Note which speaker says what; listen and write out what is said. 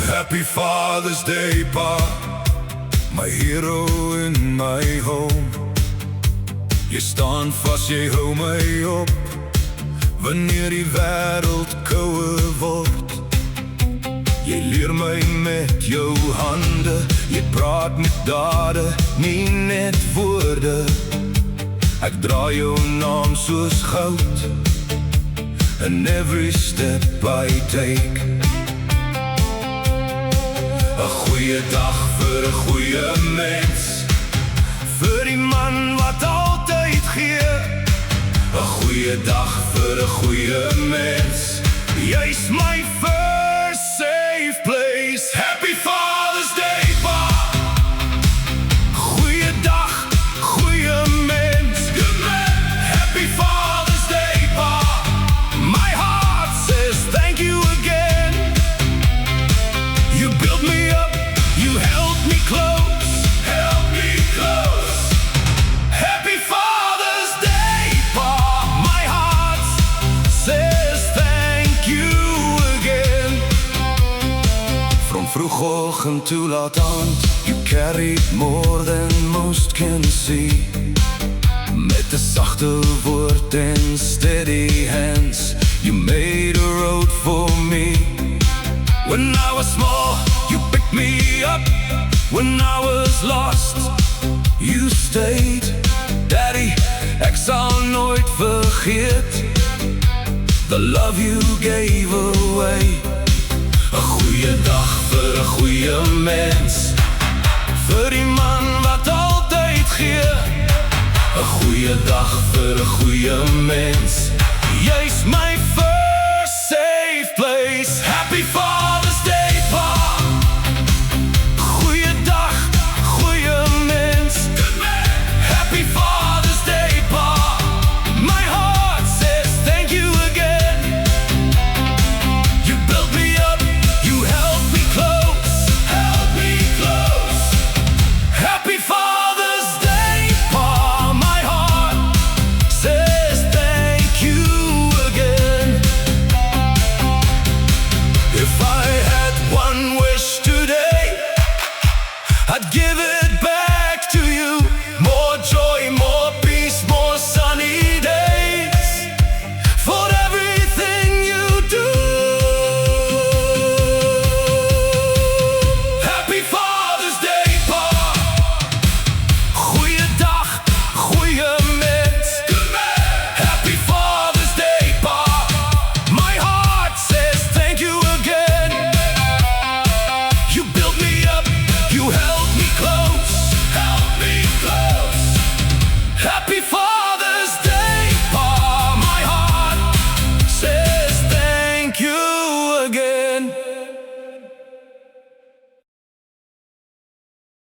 Speaker 1: Happy Father's Day, Pa, my hero in my home. Jy staan vas, jy hou my op, wanneer die wêreld koue word. Jy leer my met jou hande, jy praat met dade, nie net woorde. Ek dra jou naam soos goud, in every step I take. 'n Goeie dag vir 'n goeie mens, vir die man wat altyd gee. 'n Goeie dag vir 'n goeie mens, jy's my first safe place. Happy Father's Day, Pa. Goeie dag, goeie mens. Good man. Happy Father's Day, Pa. My heart says thank you again. You built me up, you held me close. Held me close. Happy Father's Day, Pa. My heart says thank you again. From vroegoggend to laat aand, you carried more than most can see. Met 'n sagte woord en steady hands, you made a road for me. When I was small, you picked me up. When I was lost, you stayed. Daddy, ek sal nooit vergeet the love you gave away. 'n Goeie dag vir 'n goeie mens, vir die man wat altyd gee. 'n Goeie dag vir 'n goeie mens, jy's my